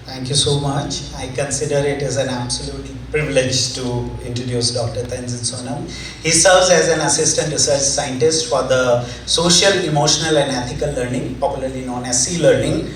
Thank you so much. I consider it as an absolute privilege to introduce Dr. Tenzin Sonam. He serves as an assistant research scientist for the Social, Emotional and Ethical Learning, popularly known as C-Learning,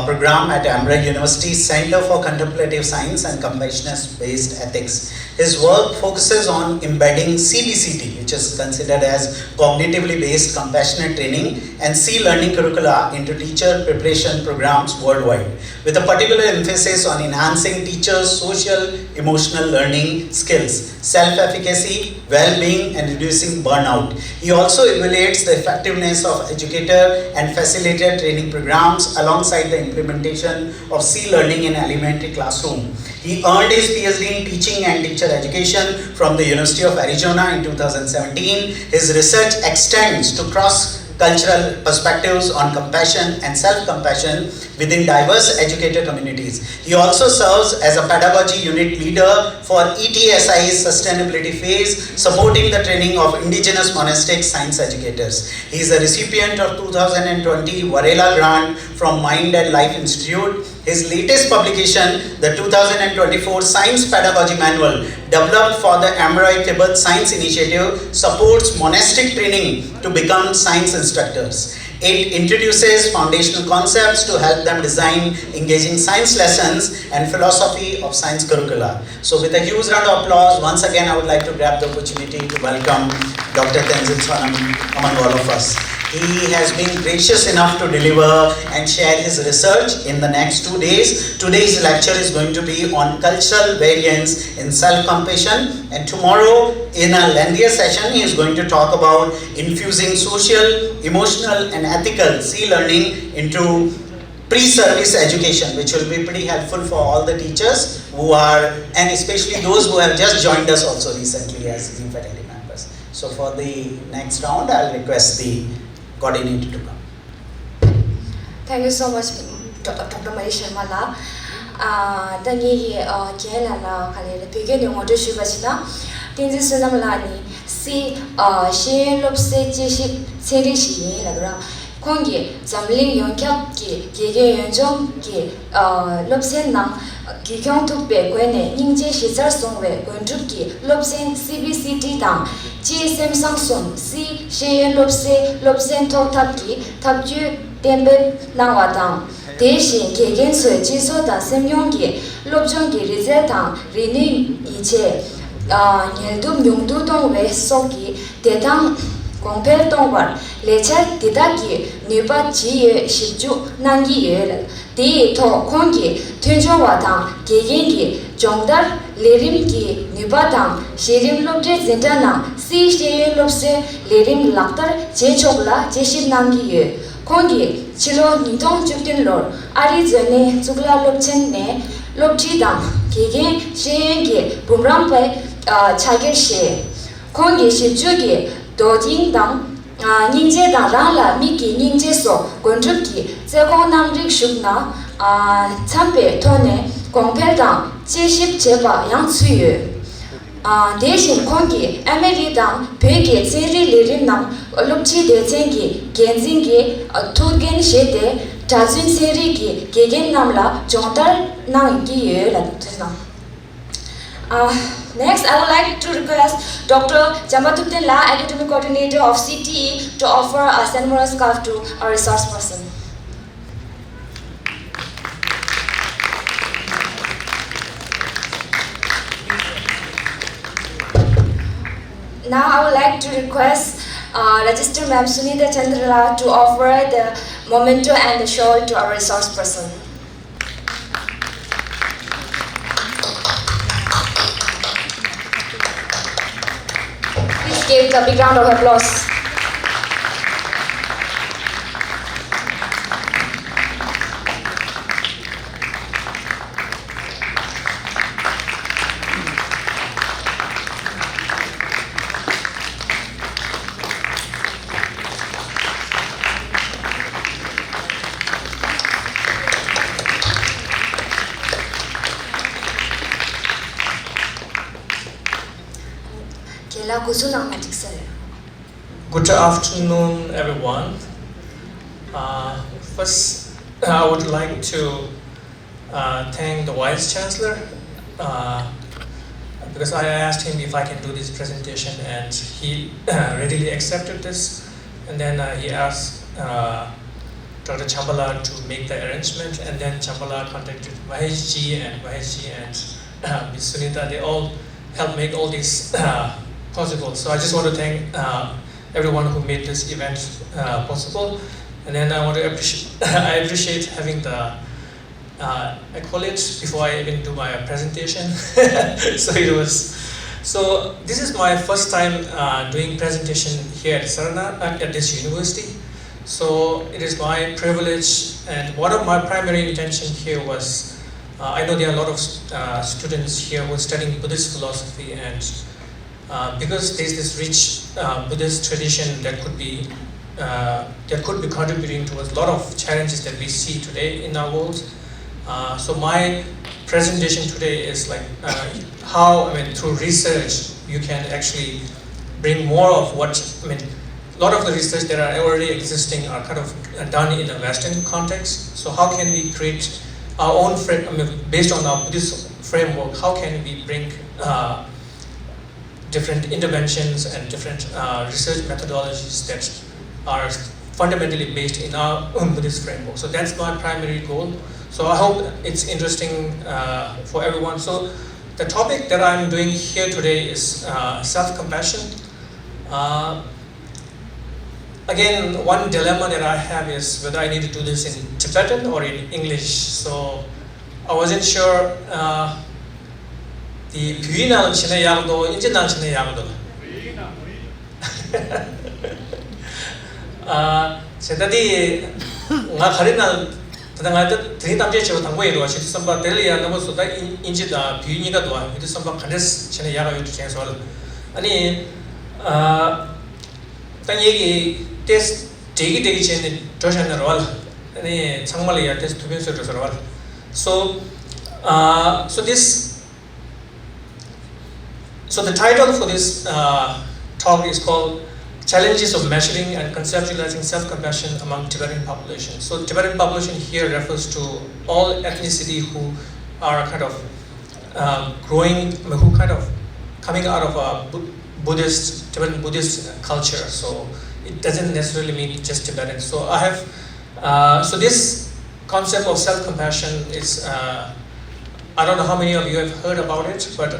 program at Amber University Center for Contemplative Science and Compassionate-Based Ethics. His work focuses on embedding CBCT, which is considered as cognitively based compassionate training, and C-Learning curricula into teacher preparation programs worldwide, with a particular emphasis on enhancing teachers' social, emotional learning skills, self-efficacy, well-being, and reducing burnout. He also evaluates the effectiveness of educator and facilitator training programs alongside the implementation of C-learning in elementary classroom. He earned his PhD in teaching and teacher education from the University of Arizona in 2017. His research extends to cross-cultural perspectives on compassion and self-compassion within diverse educator communities. He also serves as a pedagogy unit leader for ETSI's sustainability phase, supporting the training of indigenous monastic science educators. He is a recipient of 2020 Varela Grant from Mind and Life Institute. His latest publication, the 2024 Science Pedagogy Manual, developed for the Amroy Tibet Science Initiative, supports monastic training to become science instructors. It introduces foundational concepts to help them design engaging science lessons and philosophy of science curricula. So with a huge round of applause, once again I would like to grab the opportunity to welcome Dr. Tenzin Sonam among all of us. He has been gracious enough to deliver and share his research in the next 2 days. Today's lecture is going to be on cultural variance in self-compassion, and tomorrow in a lengthier session he is going to talk about infusing social, emotional and ethical C-learning into pre-service education, which will be pretty helpful for all the teachers who are, and especially those who have just joined us also recently as new faculty members. So for the next round, I'll request the coordinator to come. Thank you so much, Dr. Marisha Mala. Dangi Kiela la Kale, Piggy, you want to shoot Bachina? Tenzin Sonam Lani, see, she looks Serishi, Lagra, Kongi, Zamling Yonkaki, Gigi Yonjom, Lobsen, Gikon to be Gwene, Ninja Shizar Songwe, Gonduki, Lobsen, CBCT Dam, GSM Samsung, C, Shea Lobsen Totaki, Tabju, Dembe Nawadam, Deshin, Kagan Sui, Jiso da Semyongi, Lobjongi, Rizetan, Rini Iche, Yeldum Yungdu Dongwe, Soki, Dedam. Compare Tongwar, Lecha, Didaki, Nuba Ji, Shiju, Nangi, Di To Kongi, Tunjo Watang, Gigingi, Jongdar, Lirimki, Nubadam, Shirim Lobde Zindana, Si Shiri Lobse, Lirim Laktar, Jechokla, Jeshim Nangi, Kongi, Chilo Nidong Juktin Lord, Arizone, Zugla Lobchen, Lobjidam, Gigin, Shiengi, Bumrampe, Chageshe, Kongi, Shijugi, Dojing Dang, Ninja Rala, Miki, Ninja So, Gondruki, Zego Namrik Shukna, Tampe, Tone, Compare Dang, Jeship Cheba, Yang Tsuyu. Deshin Kongi, Emily Dang, Peggy, Zeri Lirinam, Lupchi de Zengi, Genzingi, Turgen Shede, Tazun Seriki, Gegen Namla, Jontar Nangi, Next, I would like to request Dr. Jamatupten La, Academic Coordinator of CTE, to offer a seminar scarf to our resource person. Now, I would like to request Register Ma'am Sunita Chandrala to offer the memento and the shawl to our resource person. Give the big round of applause. Good afternoon, everyone. First, I would like to thank the Vice Chancellor because I asked him if I can do this presentation, and he readily accepted this. And then he asked Dr. Chambala to make the arrangement, and then Chambala contacted Maheshji and Ms. Sunita. They all helped make all this possible. So I just want to thank everyone who made this event possible. And then I want to I appreciate having the accolades before I even do my presentation. So this is my first time doing presentation here at Sarana at this university. So it is my privilege, and one of my primary intention here was, I know there are a lot of students here who are studying Buddhist philosophy, and because there's this rich Buddhist tradition that could be contributing towards a lot of challenges that we see today in our world. So my presentation today is like how, through research, you can actually bring more of what, a lot of the research that are already existing are kind of done in a Western context. So how can we create our own based on our Buddhist framework, how can we bring different interventions and different research methodologies that are fundamentally based in our own Buddhist framework. So that's my primary goal. So I hope it's interesting for everyone. So the topic that I'm doing here today is self-compassion. Again, one dilemma that I have is whether I need to do this in Tibetan or in English. So I wasn't sure the Puyinal Chine Yagdo, Injinal Chine Yagdo. Sedadi Ngakarinal Tadanga Tritamje Tangway, she samba Delia Namosuda Injida Puyiniga, it is samba Kandes Chine Yaga to change all. Ani Tanyegi test take it Toshan Roll, any Sangmalia test to be Roll. So so the title for this talk is called Challenges of Measuring and Conceptualizing Self-Compassion Among Tibetan Population. So Tibetan population here refers to all ethnicity who are kind of growing, who kind of coming out of a Tibetan Buddhist culture. So it doesn't necessarily mean just Tibetan. So I have, so this concept of self-compassion is, I don't know how many of you have heard about it, but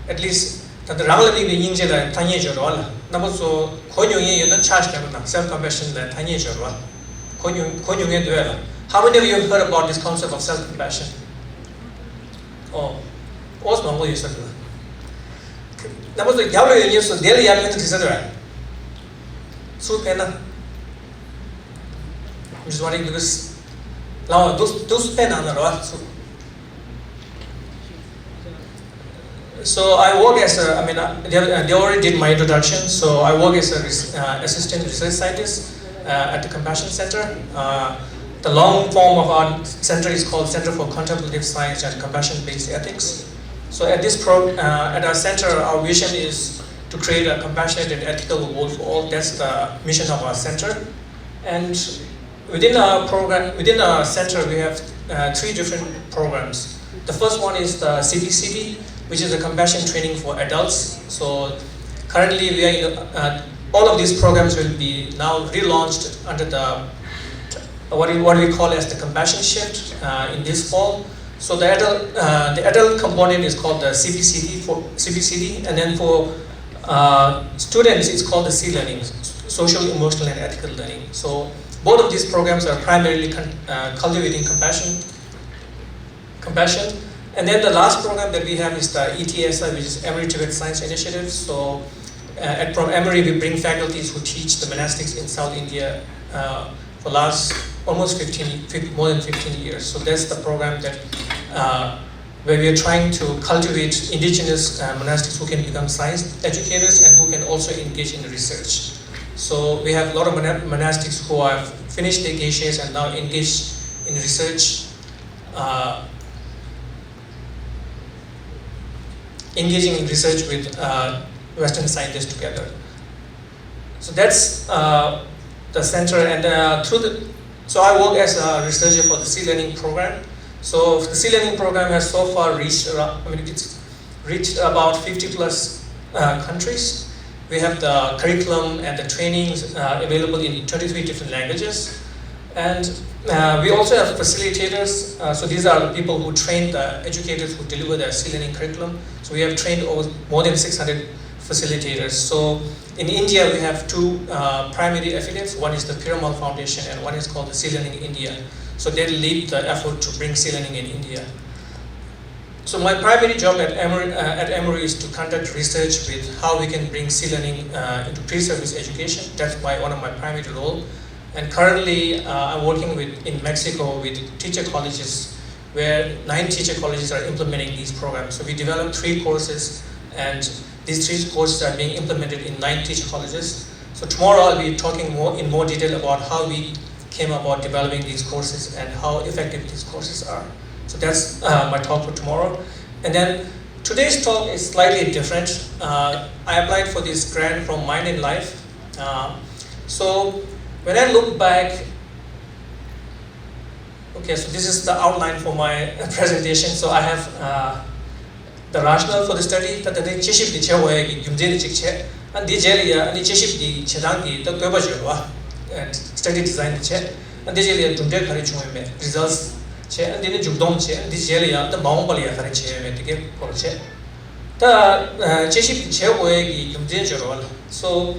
at least the Rangalani being Injila Tanya Jorwala. Number so Konyungi you don't charge self-compassion that Tanya Jorwal. Konyungi duela. How many of you have heard about this concept of self-compassion? Oh, what's my way you said? Number so Yablo you so daily happen to Tisera. So pena. I'm just wondering because now those pen on the road. So I work as a, they already did my introduction. So I work as an assistant research scientist at the Compassion Center. The long form of our center is called Center for Contemplative Science and Compassion-Based Ethics. So at this at our center, our vision is to create a compassionate and ethical world for all. That's the mission of our center. And within our program, within our center, we have 3 different programs. The first one is the CPCD, which is a compassion training for adults. So currently we are in all of these programs will be now relaunched under the what we call as the compassion shift in this fall. So the adult component is called the CPCD, and then for students it's called the C learning, social, emotional, and ethical learning. So both of these programs are primarily cultivating compassion. And then the last program that we have is the ETSI, which is Emory Tibet Science Initiative. So from Emory, we bring faculties who teach the monastics in South India for last almost more than 15 years. So that's the program that where we are trying to cultivate indigenous monastics who can become science educators and who can also engage in research. So we have a lot of monastics who have finished their geishas and now engaged in research. Engaging in research with Western scientists together. So that's the center, and so I work as a researcher for the C Learning program. So the C-learning program has so far reached it's reached about 50 plus countries. We have the curriculum and the trainings available in 23 different languages. And we also have facilitators. So these are the people who train the educators who deliver the C-learning curriculum. So we have trained over more than 600 facilitators. So in India, we have two primary affiliates. One is the Piramal Foundation and one is called the C-Learning India. So they lead the effort to bring C-Learning in India. So my primary job at Emory is to conduct research with how we can bring C-Learning into pre-service education. That's one of my primary role. And currently, I'm working in Mexico with teacher colleges, where 9 teacher colleges are implementing these programs. So we developed 3 courses, and these 3 courses are being implemented in 9 teacher colleges. So tomorrow I'll be talking in more detail about how we came about developing these courses and how effective these courses are. So that's my talk for tomorrow. And then today's talk is slightly different. I applied for this grant from Mind and Life. So when I look back, okay, so this is the outline for my presentation. So I have the rationale for the study. That the cheship the chair yumjeli chikche and the jelia and the cheship the chedangi the gobajwa and study design the chair and the jelia dunde kharichome results chair and the jugdom chair and the jelia the maumbalia khariche me tige kolche the cheship chair yumjeli so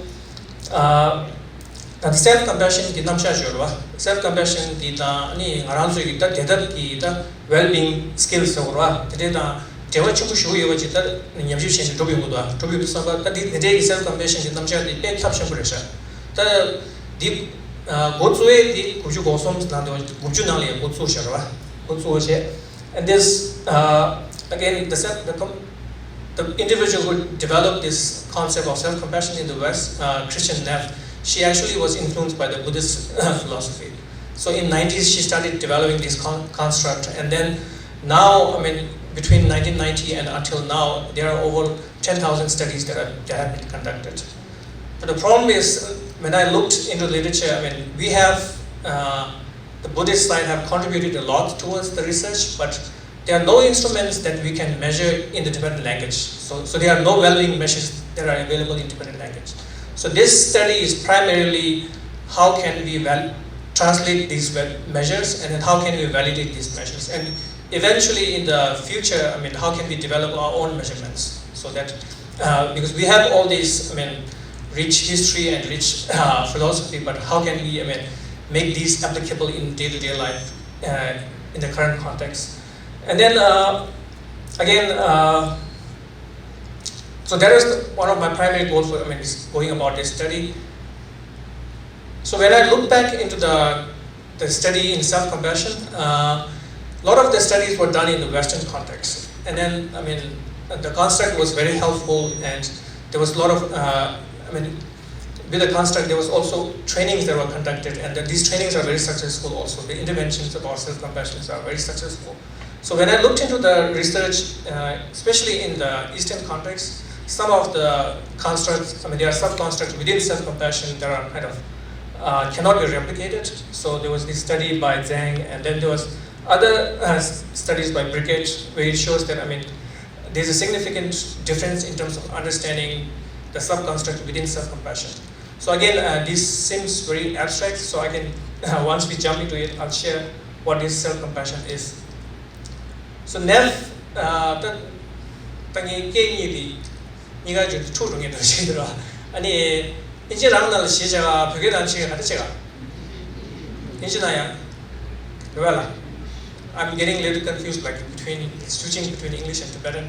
the self-compassion ki namsha jorwa self-compassion ki ta ni ngaranzu ki ta dedap ki ta well-being skills jorwa tede ta dewa chubu shuye wa jita nyamju shen dobi mudwa dobi saba ta di de self-compassion ki namsha di pe caption puresha ta di gotsue di kuju gosom na de kuju na le gotsu sharwa gotsu che and this again the individual who developed this concept of self-compassion in the West, Christian Neff, she actually was influenced by the Buddhist philosophy. So in 90s, she started developing this construct. And then now, between 1990 and until now, there are over 10,000 studies that have been conducted. But the problem is, when I looked into literature, we have, the Buddhist side have contributed a lot towards the research, but there are no instruments that we can measure in the Tibetan language. So there are no well-being measures that are available in Tibetan language. So this study is primarily how can we translate these measures and then how can we validate these measures. And eventually in the future, how can we develop our own measurements so that, because we have all these, rich history and rich philosophy, but how can we, make these applicable in day-to-day life in the current context. And then again, so that is one of my primary goals for going about this study. So when I look back into the study in self-compassion, a lot of the studies were done in the Western context. And then, the construct was very helpful, and there was a lot of, with the construct, there was also trainings that were conducted, and these trainings are very successful also. The interventions about self-compassion are very successful. So when I looked into the research, especially in the Eastern context, some of the constructs, there are sub-constructs within self-compassion that are kind of cannot be replicated. So there was this study by Zhang, and then there was other studies by Brickett, where it shows that there's a significant difference in terms of understanding the sub-construct within self-compassion. So again, this seems very abstract. So I can once we jump into it, I'll share what this self-compassion is. So Neff, tangi kengi di niga ju chudungi da shidra. Ani inje rangnal shijaga pyoge dan chiga hada chiga. Inje na ya. Well, I'm getting a little confused, like switching between English and Tibetan.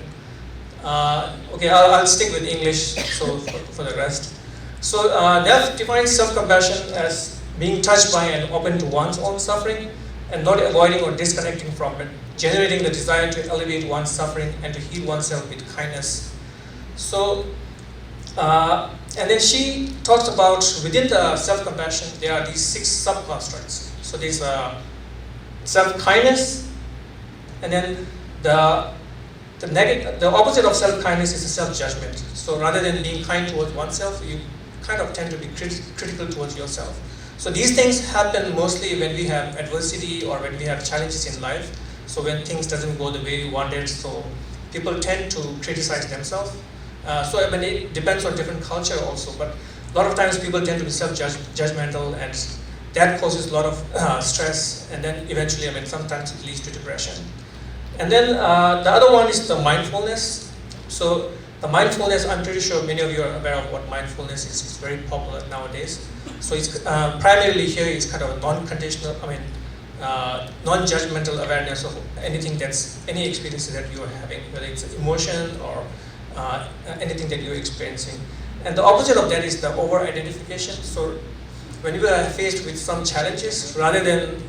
Okay, I'll stick with English. So for the rest. So Neff defines self-compassion as being touched by and open to one's own suffering, and not avoiding or disconnecting from it, generating the desire to elevate one's suffering and to heal oneself with kindness. So, and then she talks about within the self-compassion, there are these 6 sub-constructs. So there's self-kindness, and then the opposite of self-kindness is self-judgment. So rather than being kind towards oneself, you kind of tend to be critical towards yourself. So these things happen mostly when we have adversity or when we have challenges in life. So when things doesn't go the way you wanted, so people tend to criticize themselves. So I mean, it depends on different culture also, but a lot of times people tend to be self-judgmental, and that causes a lot of stress, and then eventually, I mean, sometimes it leads to depression. And then the other one is the mindfulness. So the mindfulness, I'm pretty sure many of you are aware of what mindfulness is. It's very popular nowadays. So it's primarily here it's kind of a non-conditional, I mean, non-judgmental awareness of anything any experience that you are having, whether it's an emotion or anything that you're experiencing. And the opposite of that is the over-identification. So when you are faced with some challenges, rather than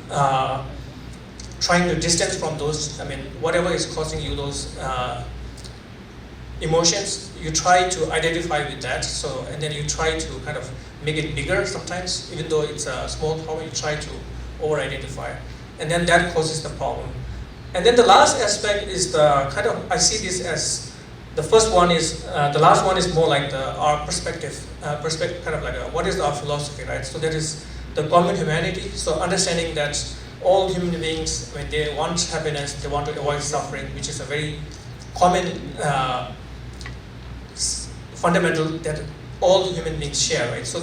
trying to distance from those, I mean, whatever is causing you those emotions, you try to identify with that. So, and then you try to kind of make it bigger sometimes, even though it's a small problem, you try to over-identify. And then that causes the problem. And then the last aspect is the kind of, I see this as, the first one is, the last one is more like our perspective, kind of like what is our philosophy, right? So that is the common humanity. So understanding that all human beings, when they want happiness, they want to avoid suffering, which is a very common fundamental that all human beings share, right? So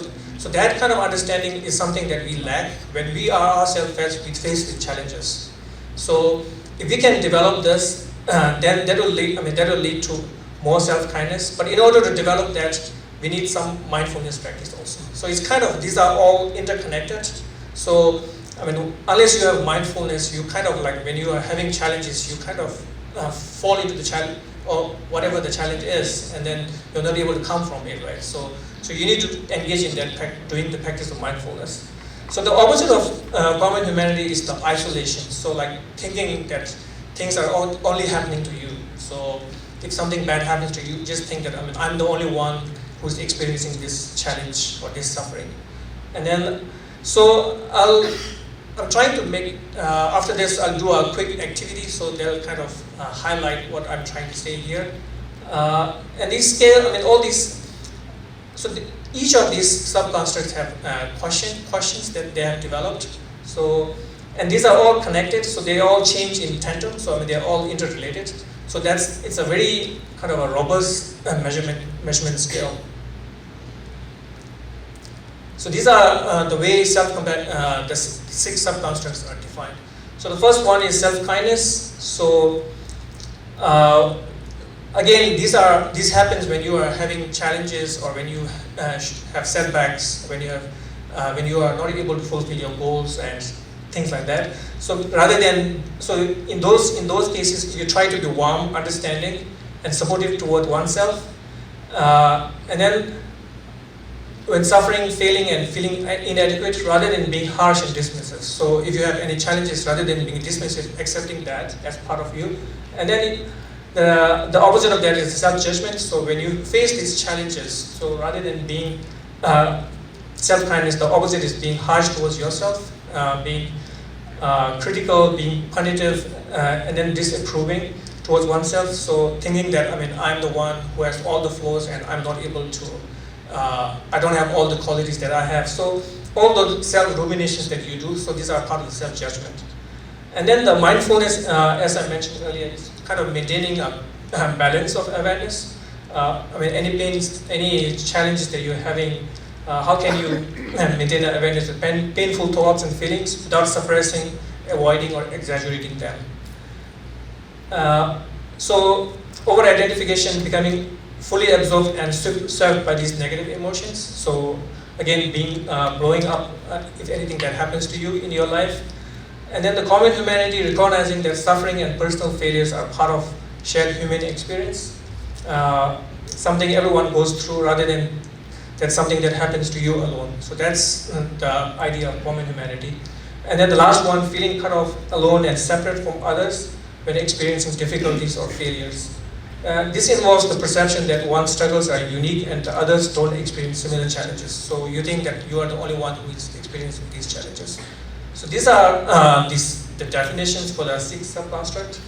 that kind of understanding is something that we lack when we are ourselves faced with challenges. So if we can develop this, then that will lead to more self-kindness. But in order to develop that, we need some mindfulness practice also. So it's kind of, these are all interconnected. So I mean, unless you have mindfulness, you kind of like, when you are having challenges, you kind of fall into the challenge, or whatever the challenge is, and then you're not able to come from it, right? So you need to engage in that, doing the practice of mindfulness. So the opposite of common humanity is the isolation. So like thinking that things are only happening to you. So if something bad happens to you, just think that, I mean, I'm the only one who's experiencing this challenge or this suffering. And then, so I'm trying to make, after this I'll do a quick activity, so they'll kind of highlight what I'm trying to say here. And these scale, I mean, all these, so each of these sub-constructs have questions that they have developed. So, and these are all connected, so they all change in tandem, so I mean, they're all interrelated. So it's a very kind of a robust measurement scale. So these are the way the 6 sub-constructs are defined. So the first one is self-kindness. So again, this happens when you are having challenges, or when you have setbacks, when you are not able to fulfill your goals and things like that. So rather than, so in those cases, you try to be warm, understanding, and supportive toward oneself, and then when suffering, failing, and feeling inadequate, rather than being harsh and dismissive. So if you have any challenges, rather than being dismissive, accepting that as part of you. And then the opposite of that is self-judgment. So when you face these challenges, so rather than being self-kindness, the opposite is being harsh towards yourself, being critical, being punitive, and then disapproving towards oneself. So thinking that, I mean, I'm the one who has all the flaws, and I'm not able to, I don't have all the qualities that I have. So all the self-ruminations that you do, so these are part of the self-judgment. And then the mindfulness, as I mentioned earlier, is kind of maintaining a balance of awareness. I mean, any pains, any challenges that you're having, how can you maintain the awareness of painful thoughts and feelings without suppressing, avoiding, or exaggerating them? So over-identification, becoming fully absorbed and served by these negative emotions. So again, blowing up if anything that happens to you in your life. And then the common humanity, recognizing that suffering and personal failures are part of shared human experience. Something everyone goes through, rather than that's something that happens to you alone. So that's the idea of common humanity. And then the last one, feeling cut off, alone, and separate from others when experiencing difficulties or failures. This involves the perception that one's struggles are unique and the others don't experience similar challenges. So you think that you are the only one who is experiencing these challenges. So these are the definitions for the 6 sub-constructs.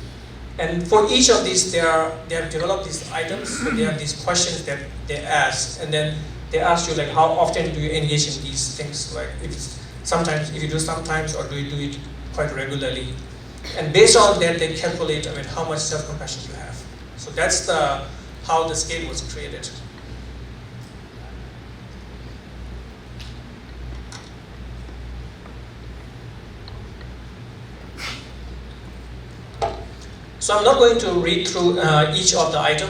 And for each of these, they have developed these items. So they have these questions that they ask, and then they ask you, like, how often do you engage in these things? Like, if you do sometimes, or do you do it quite regularly? And based on that, they calculate, how much self-compassion you have. So that's how the scale was created. So I'm not going to read through each of the item.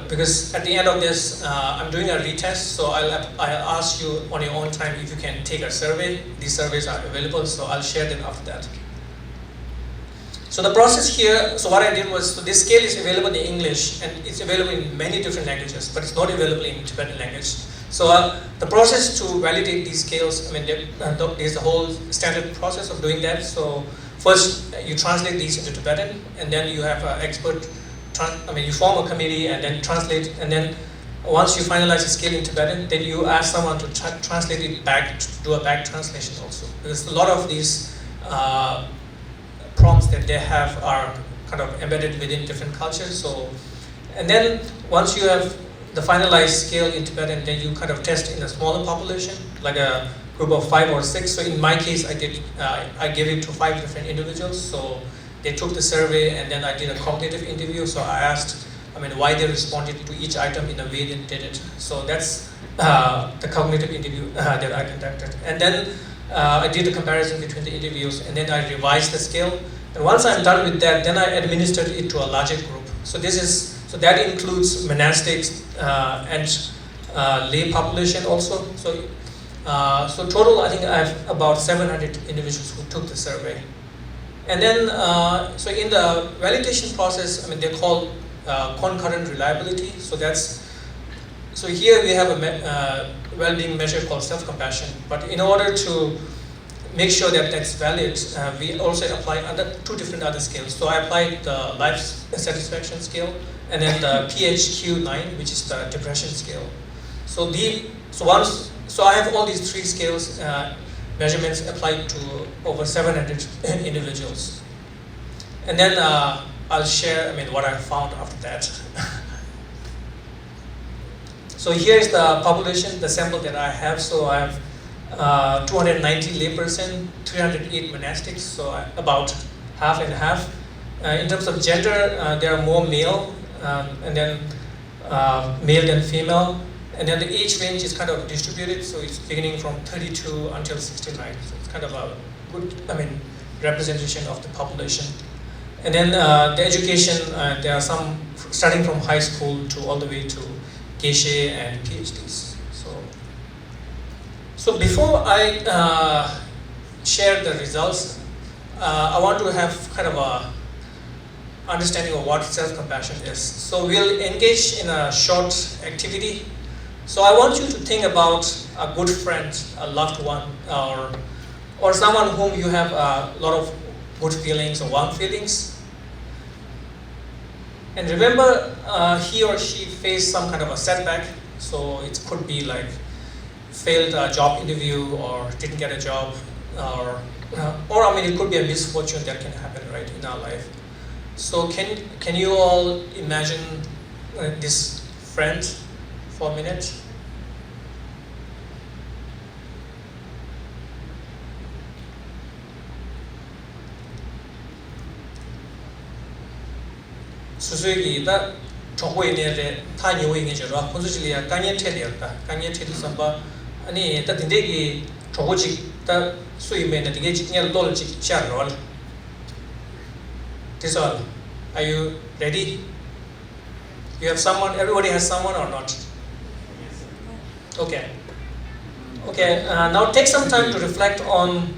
Because at the end of this, I'm doing a retest, so I'll ask you on your own time if you can take a survey. These surveys are available, so I'll share them after that. So the process here, so what I did was, so this scale is available in English, and it's available in many different languages, but it's not available in Tibetan language. So the process to validate these scales, there's a whole standard process of doing that. So first, you translate these into Tibetan, and then you have an expert, you form a committee and then translate, and then once you finalize the scale in Tibetan, then you ask someone to translate it back, to do a back translation also. Because a lot of these prompts that they have are kind of embedded within different cultures. So, and then once you have the finalized scale in Tibetan, then you kind of test in a smaller population, like a group of 5 or 6. So in my case, I gave it to 5 different individuals. So they took the survey, and then I did a cognitive interview. So I asked, why they responded to each item in the way they did it. So that's the cognitive interview that I conducted. And then I did a comparison between the interviews, and then I revised the scale. And once I'm done with that, then I administered it to a larger group. So that includes monastics and lay population also. So total, I think I have about 700 individuals who took the survey. And then, so in the validation process, they're called concurrent reliability. So here we have a well-being measure called self-compassion. But in order to make sure that that's valid, we also apply 2 different other scales. So I applied the life satisfaction scale, and then the PHQ-9, which is the depression scale. So I have all these 3 scales measurements applied to over 700 individuals. And then I'll share what I found after that. So here is the population, the sample that I have. So I have 290 layperson, 308 monastics, so about half and half. In terms of gender, there are more male, and then male than female. And then the age range is kind of distributed, so it's beginning from 32 until 69. So it's kind of a good, representation of the population. And then the education, there are some starting from high school to all the way to Geshe and PhDs. So before I share the results, I want to have kind of a understanding of what self-compassion is. So we'll engage in a short activity. So I want you to think about a good friend, a loved one, or someone whom you have a lot of good feelings or warm feelings. And remember, he or she faced some kind of a setback. So it could be like failed a job interview, or didn't get a job, or it could be a misfortune that can happen, right, in our life. So can you all imagine this friend for a minute? Susui da chokwe ne re ta nyewe nge jero khonsu ya kanye thede ta kanye thede samba ani ta dinde gi chogoji ta sui me na dige ji nyal dol ji char rol. This all. Are you ready? You have someone, everybody has someone or not? Okay. Now take some time to reflect on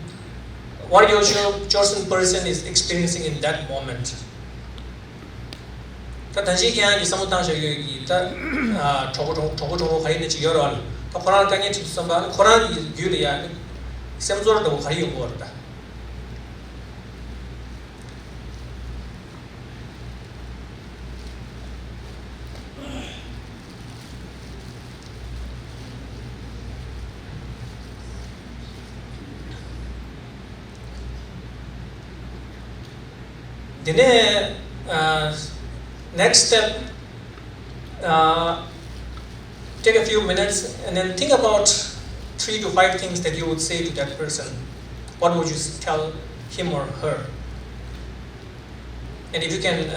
what your chosen person is experiencing in that moment. Tanji kya ki samutang shayu ki ta chogo khai ne chi yorol. Ta Quran kanya chi samba Quran gyule ya semzor do khai yo borda. Dine next step, take a few minutes and then think about 3 to 5 things that you would say to that person. what would you tell him or her? And if you can,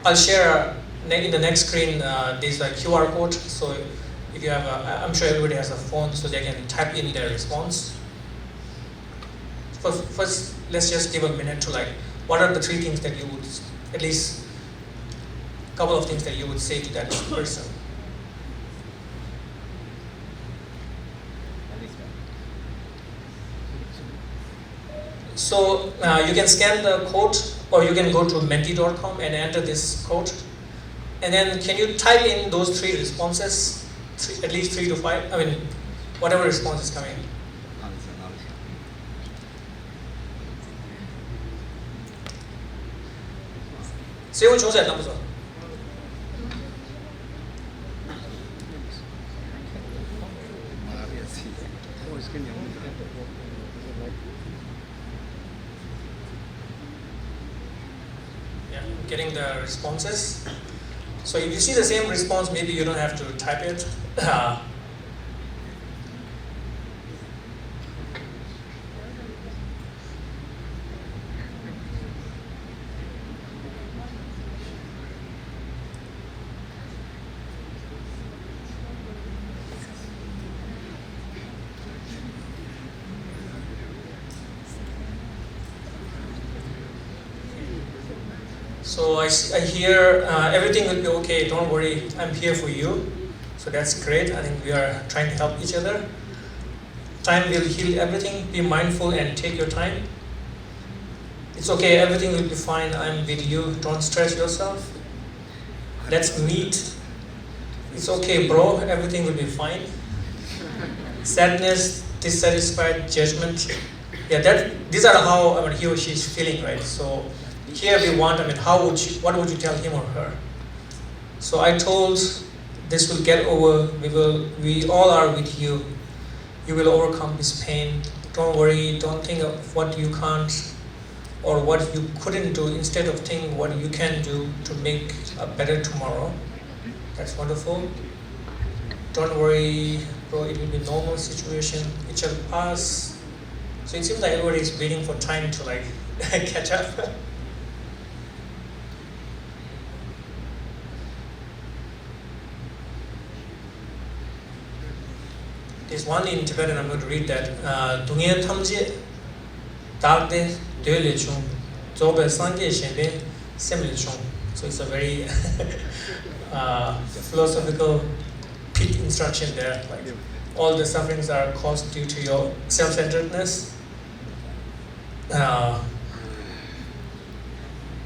I'll share in the next screen this QR code. So if you have, I'm sure everybody has a phone, so they can type in their response. First, let's just give a minute to what are the 3 things that you would, at least a couple of things that you would say to that person. So you can scan the code, or you can go to menti.com and enter this code. And then can you type in those 3 responses, at least 3 to 5, I mean, whatever response is coming.谁会重选那不错？ Yeah, getting the responses. So if you see the same response, maybe you don't have to type it. So I hear everything will be okay, don't worry, I'm here for you. So that's great. I think we are trying to help each other. Time will heal everything. Be mindful and take your time. It's okay, everything will be fine. I'm with you. Don't stress yourself. Let's meet. It's okay, bro. Everything will be fine. Sadness, dissatisfied, judgment. Yeah, these are how he or she is feeling, right? So here we want, what would you tell him or her? So I told, this will get over. We all are with you. You will overcome this pain. Don't worry. Don't think of what you can't or what you couldn't do. Instead of think what you can do to make a better tomorrow. That's wonderful. Don't worry, bro. It will be a normal situation. It shall pass. So it seems like everybody is waiting for time to catch up. There's one in Tibetan, I'm going to read that. Dungye thamje dagde döle chung zobe sangye shenbe semle chung. So it's a very philosophical peak instruction there. Like all the sufferings are caused due to your self-centeredness.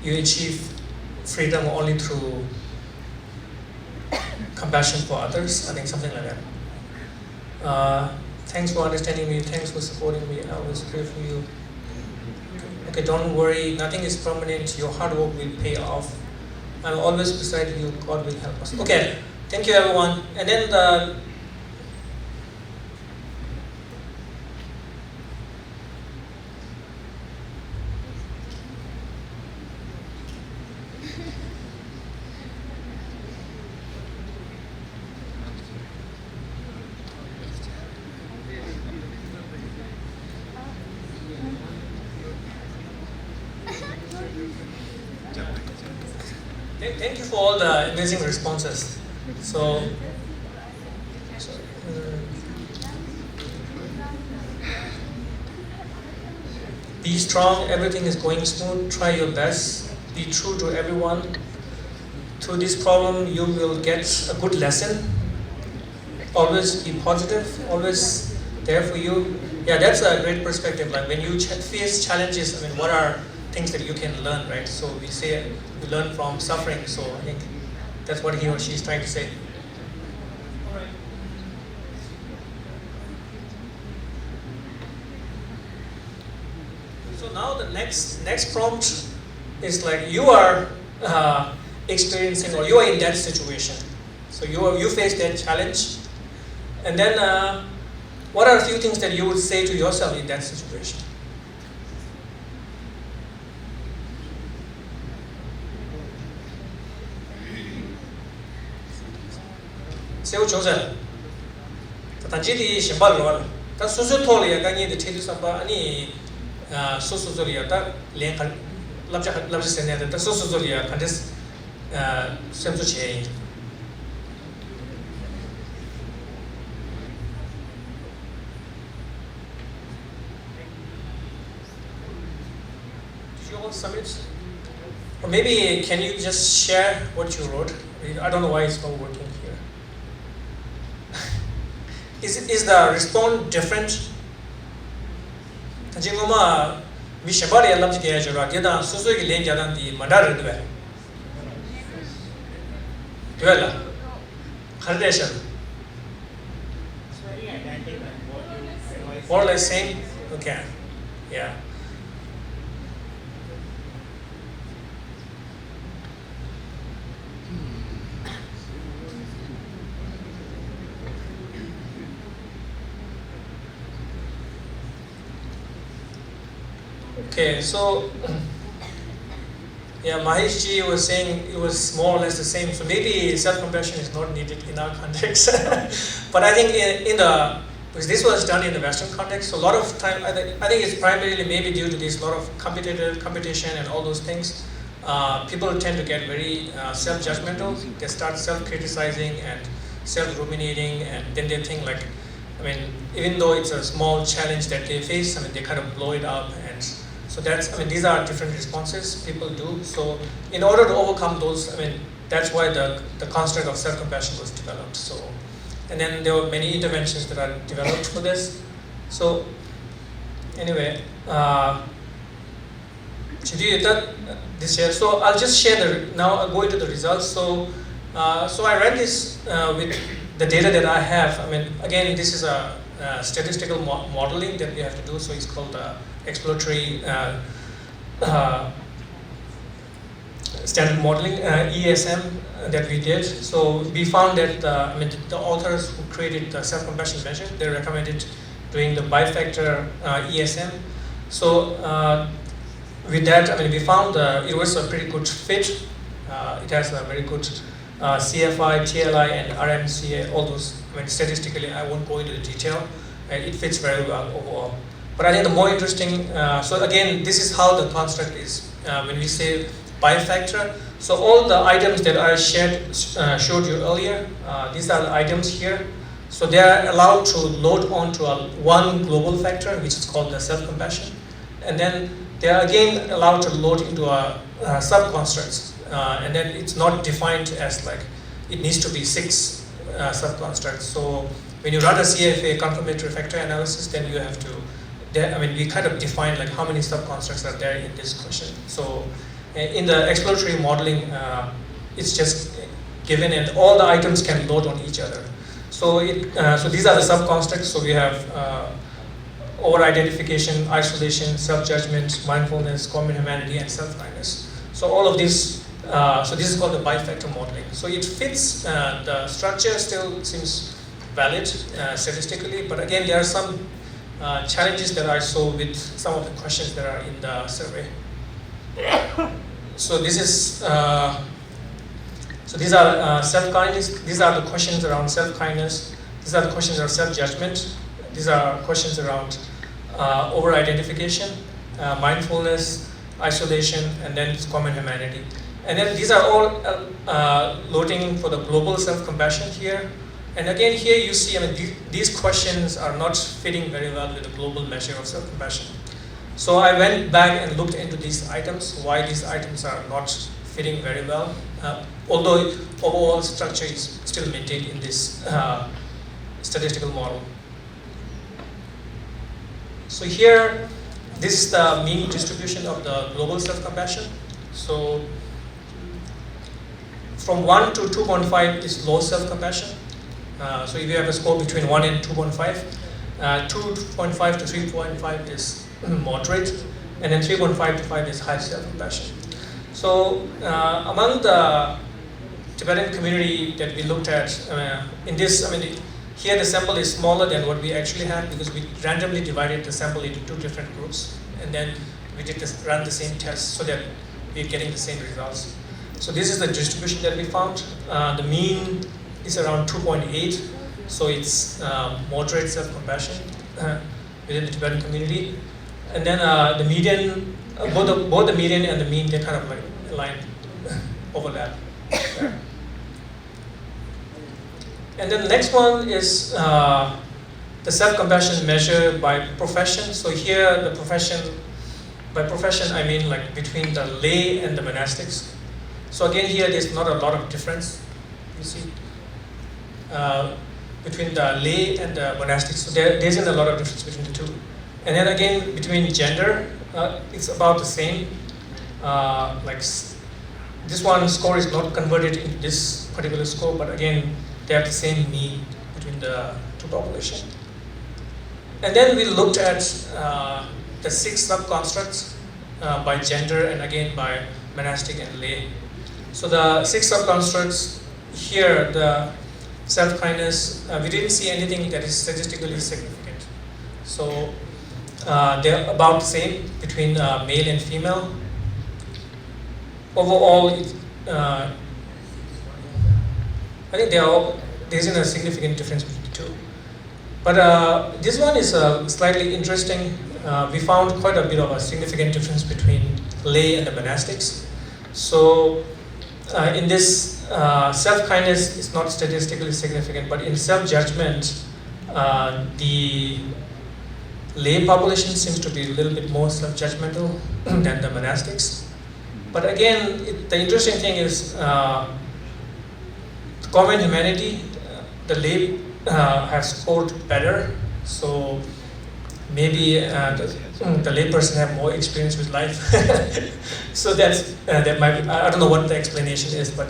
You achieve freedom only through compassion for others. I think something like that. Thanks for understanding me, thanks for supporting me, I always pray for you. Okay, don't worry, nothing is permanent, your hard work will pay off. I'm always beside you, God will help us. Okay, thank you everyone. And then the thank you for all the amazing responses. So be strong, everything is going smooth, try your best, be true to everyone. Through this problem, you will get a good lesson. Always be positive, always there for you. Yeah, that's a great perspective. Like when you face challenges, what are things that you can learn, right? So we say you learn from suffering. So I think that's what he or she is trying to say. All right. So now the next prompt is like you are experiencing or you are in that situation. So you face that challenge, and then what are a few things that you would say to yourself in that situation? 세우 조선 단지디 신발로 다 소소 톨이야 강이 데 체주 삼바 아니 소소소리야 다 랭칸 랍자 세네다 다 소소소리야 칸데스 셈수 제 Summit? Or maybe can you just share what you wrote? I don't know why it's not working here. Is the response different? Jingoma we shabari alam ke jara geda susu ki len jadan di madar dwe. Dwela. Khaldeshan. More or less same? Okay. Yeah. Okay, so yeah, Mahesh ji was saying it was more or less the same. So maybe self-compassion is not needed in our context. But I think because this was done in the Western context, so a lot of time I think it's primarily maybe due to this lot of competition and all those things. People tend to get very self-judgmental. They start self-criticizing and self-ruminating, and then they think like, I mean, even though it's a small challenge that they face, I mean, they kind of blow it up. And so that's, I mean, these are different responses people do. So in order to overcome those, I mean, that's why the construct of self-compassion was developed. So, and then there were many interventions that are developed for this. So anyway, this year, so I'll just share now I'll go into the results. So I ran this with the data that I have. I mean, again, this is a statistical modeling that we have to do. So it's called exploratory standard modeling, ESM, that we did. So we found that I mean, the authors who created the self-compassion measure, they recommended doing the bifactor ESM. So with that, I mean, we found it was a pretty good fit. It has a very good CFI, TLI, and RMCA, all those. I mean, statistically, I won't go into the detail. It fits very well overall. But I think the more interesting, so again, this is how the construct is. When we say bifactor, so all the items that I showed you earlier, these are the items here. So they are allowed to load onto one global factor, which is called the self-compassion. And then they are again allowed to load into sub-constructs. And then it's not defined as like, it needs to be 6 sub-constructs. So when you run a CFA, confirmatory factor analysis, then you have to, I mean, we kind of define like how many sub-constructs are there in this question. So in the exploratory modeling, it's just given and all the items can load on each other. So so these are the sub-constructs. So we have over-identification, isolation, self-judgment, mindfulness, common humanity, and self-kindness. So all of these, so this is called the bifactor modeling. So it fits, the structure still seems valid statistically, but again, there are some challenges that I saw with some of the questions that are in the survey. So this is, so these are self-kindness, these are the questions around self-kindness, these are the questions around self-judgment, these are questions around over-identification, mindfulness, isolation, and then common humanity. And then these are all loading for the global self-compassion here. And again, here you see, I mean, these questions are not fitting very well with the global measure of self-compassion. So I went back and looked into these items, why these items are not fitting very well, although overall structure is still maintained in this statistical model. So here, this is the mean distribution of the global self-compassion. So from 1 to 2.5 is low self-compassion. So if you have a score between 1 and 2.5, 2.5 to 3.5 is moderate, and then 3.5 to 5 is high self-compassion. So among the Tibetan community that we looked at, in this, I mean, here the sample is smaller than what we actually had because we randomly divided the sample into 2 different groups, and then we did run the same test so that we're getting the same results. So this is the distribution that we found. The mean is around 2.8, so it's moderate self-compassion. within the Tibetan community. And then the median, both the median and the mean, they kind of like align, overlap. There. And then the next one is the self-compassion measure by profession. So here the profession, by profession I mean like between the lay and the monastics. So again here there's not a lot of difference, you see, between the lay and the monastics. So there isn't a lot of difference between the two. And then again between gender, it's about the same. Like this one score is not converted into this particular score, but again they have the same mean between the two populations. And then we looked at the 6 sub-constructs by gender and again by monastic and lay. So the 6 sub-constructs here, the self-kindness, we didn't see anything that is statistically significant. So they're about the same between male and female. Overall, I think there isn't a significant difference between the two. But this one is slightly interesting. We found quite a bit of a significant difference between lay and the monastics. So in this self-kindness is not statistically significant, but in self-judgment, the lay population seems to be a little bit more self-judgmental than the monastics. But again, the interesting thing is common humanity, the lay have scored better, so maybe the lay person have more experience with life. So that might be, I don't know what the explanation is, but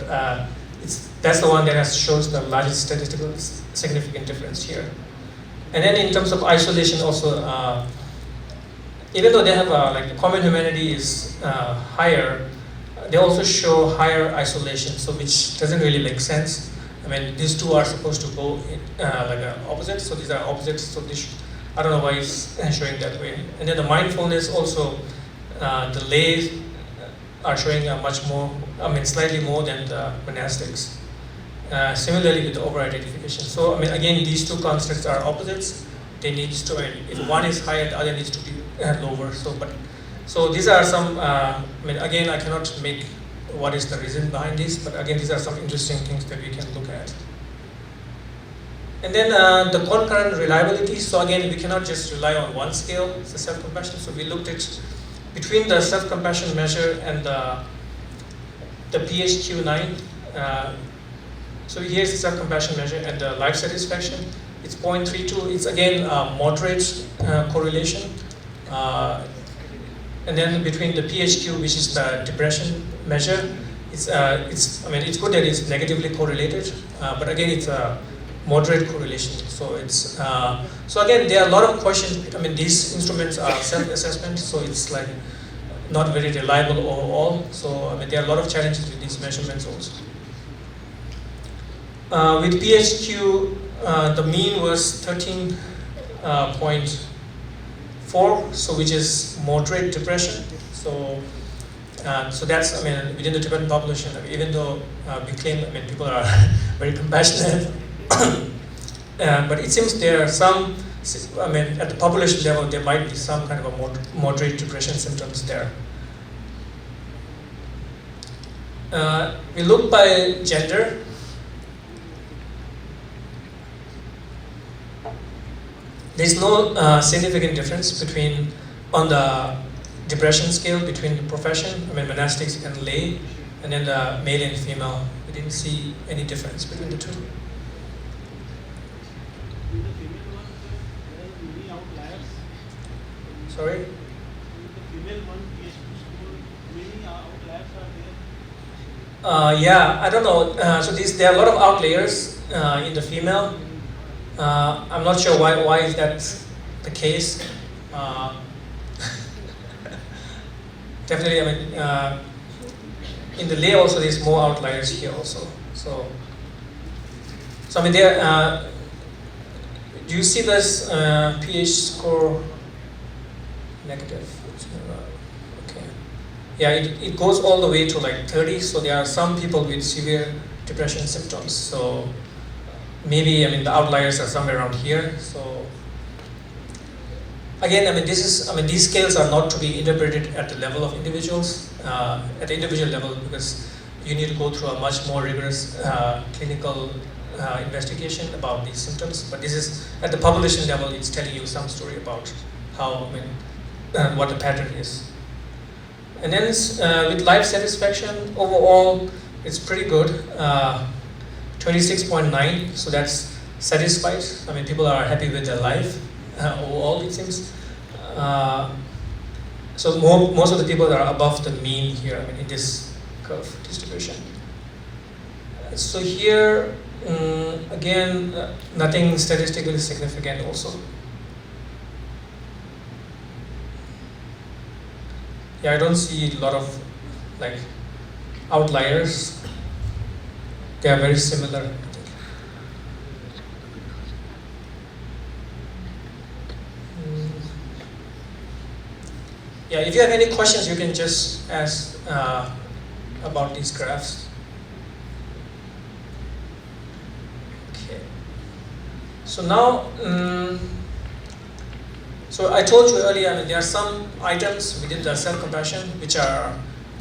that's the one that shows the largest statistical significant difference here. And then in terms of isolation also, even though they have like common humanity is higher, they also show higher isolation, so which doesn't really make sense. I mean, these two are supposed to go in, like opposites, so these are opposites, so I don't know why it's showing that way. And then the mindfulness also, the lays are showing much more, slightly more than the monastics. Similarly with the over-identification. So, again, these two constructs are opposites. They need to, if one is higher, the other needs to be lower. So these are some, again, I cannot make what is the reason behind this, but again, these are some interesting things that we can look at. And then the concurrent reliability. So again, we cannot just rely on one scale, it's the self-compassion. So we looked at between the self-compassion measure and the PHQ-9. So here's the self-compassion measure and the life satisfaction. It's 0.32. It's again moderate correlation. And then between the PHQ, which is the depression measure, it's good that it's negatively correlated, but again it's a moderate correlation. So it's so again there are a lot of questions. These instruments are self-assessment, so it's like not very reliable overall. So there are a lot of challenges with these measurements also. With PHQ, the mean was 13.4, so which is moderate depression. So that's within the Tibetan population. Even though we claim people are very compassionate, but it seems there are some. At the population level, there might be some kind of a moderate depression symptoms there. We look by gender. There's no significant difference on the depression scale between the profession, monastics and lay, and then the male and female. We didn't see any difference between the two. Sorry? Yeah, I don't know. So there are a lot of outliers in the female. I'm not sure why is that the case. Definitely, in the lay also there's more outliers here also. So there. Do you see this pH score negative? Okay. Yeah, it goes all the way to like 30. So there are some people with severe depression symptoms. So maybe the outliers are somewhere around here. So again, these scales are not to be interpreted at the level of individuals, at the individual level, because you need to go through a much more rigorous clinical investigation about these symptoms. But this is at the population level. It's telling you some story about how, what the pattern is. And then with life satisfaction, overall, it's pretty good. 26.9. So that's satisfied. People are happy with their life overall, it seems. So most of the people are above the mean here, in this curve distribution. So here, again, nothing statistically significant also. Yeah, I don't see a lot of outliers. They are very similar. Yeah, if you have any questions, you can just ask about these graphs. Okay. So now, so I told you earlier, there are some items within the self-compassion which are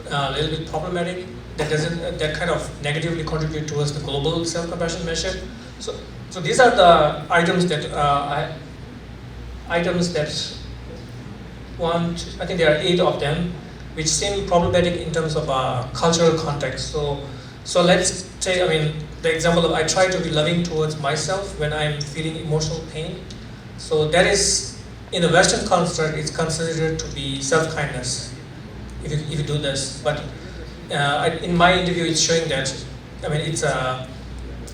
a little bit problematic. That kind of negatively contribute towards the global self-compassion measure. So these are the items that I think there are 8 of them, which seem problematic in terms of cultural context. So let's say, the example of I try to be loving towards myself when I'm feeling emotional pain. So that is, in the Western construct, it's considered to be self-kindness if you do this. But in my interview, it's showing that, it's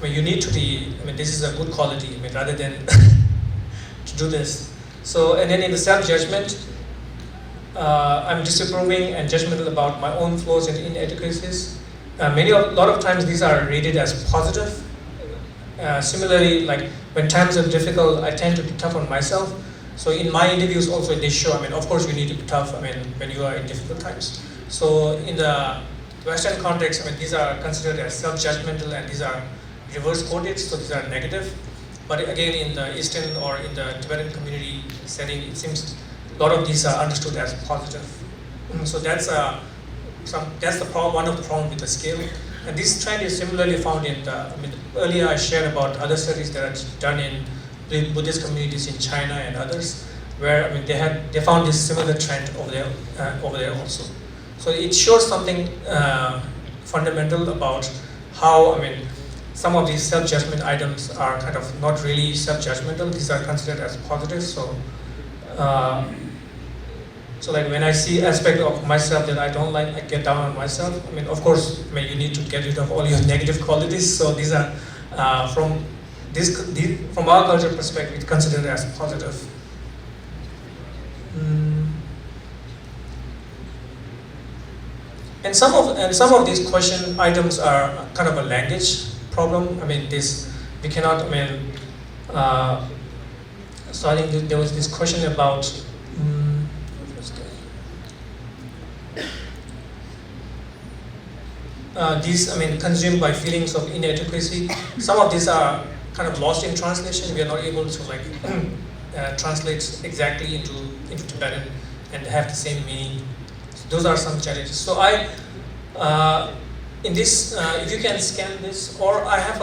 you need to be, this is a good quality, rather than to do this. So, and then in the self-judgment, I'm disapproving and judgmental about my own flaws and inadequacies. A lot of times these are rated as positive. Similarly, when times are difficult, I tend to be tough on myself. So in my interviews also they show, of course you need to be tough, when you are in difficult times. So in the Western context, these are considered as self-judgmental, and these are reverse coded, so these are negative. But again, in the Eastern or in the Tibetan community setting, it seems a lot of these are understood as positive. So that's one of the problems with the scale. And this trend is similarly found in earlier I shared about other studies that are done in Buddhist communities in China and others, where they found this similar trend over there also. So it shows something fundamental about how some of these self-judgment items are kind of not really self-judgmental. These are considered as positive. So when I see aspect of myself that I don't like, I get down on myself. Of course, you need to get rid of all your negative qualities. So these are from our culture perspective, considered as positive. And some of these question items are kind of a language problem. We cannot. So I think there was this question about. These, consumed by feelings of inadequacy. Some of these are kind of lost in translation. We are not able to translate exactly into Tibetan and have the same meaning. So those are some challenges. So in this, if you can scan this, or I have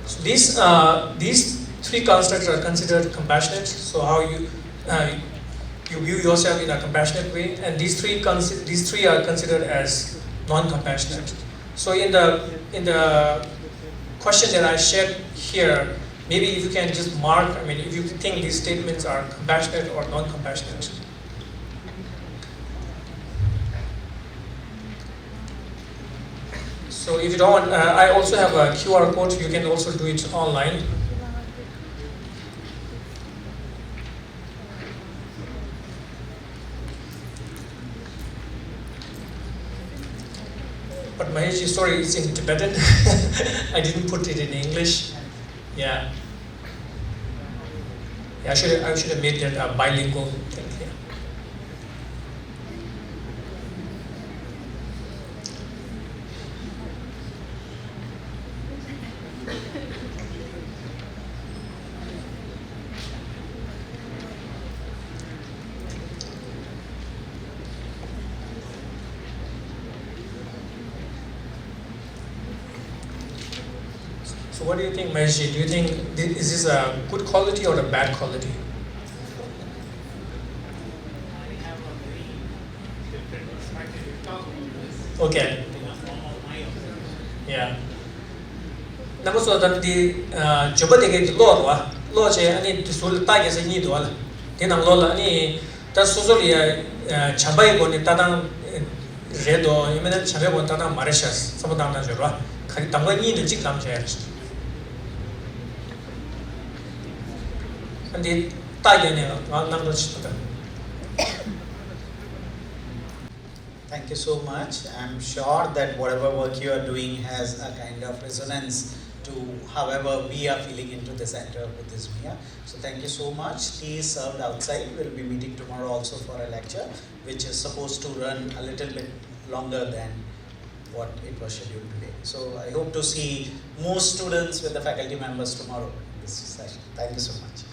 so these 3 constructs are considered compassionate. So how you view yourself in a compassionate way, and these three are considered as non-compassionate. So in the question that I shared here, maybe if you can just mark, if you think these statements are compassionate or non-compassionate. So if you don't want, I also have a QR code, you can also do it online. But Mahesh, sorry, it's in Tibetan. I didn't put it in English. Yeah. I should have made that a bilingual thing here. So what do you think, Mahesh? Do you think is this a good quality or a bad quality? Okay. Yeah. Namun so dan di coba deh di luar wah, luar saya ini disul tanya saya ni doa lah. Dia nang luar ni, tas susul ya cabai pun ni tadang redo, ini mana cabai pun tadang Mauritius, sama tadang jual. Kali tangga ni tu cik lam saya. Nanti tanya ni, nang tu cik. Thank you so much. I'm sure that whatever work you are doing has a kind of resonance to however we are feeling into the center with this Mia. So thank you so much. Tea is served outside. We'll be meeting tomorrow also for a lecture, which is supposed to run a little bit longer than what it was scheduled today. So I hope to see more students with the faculty members tomorrow in this session. Thank you so much.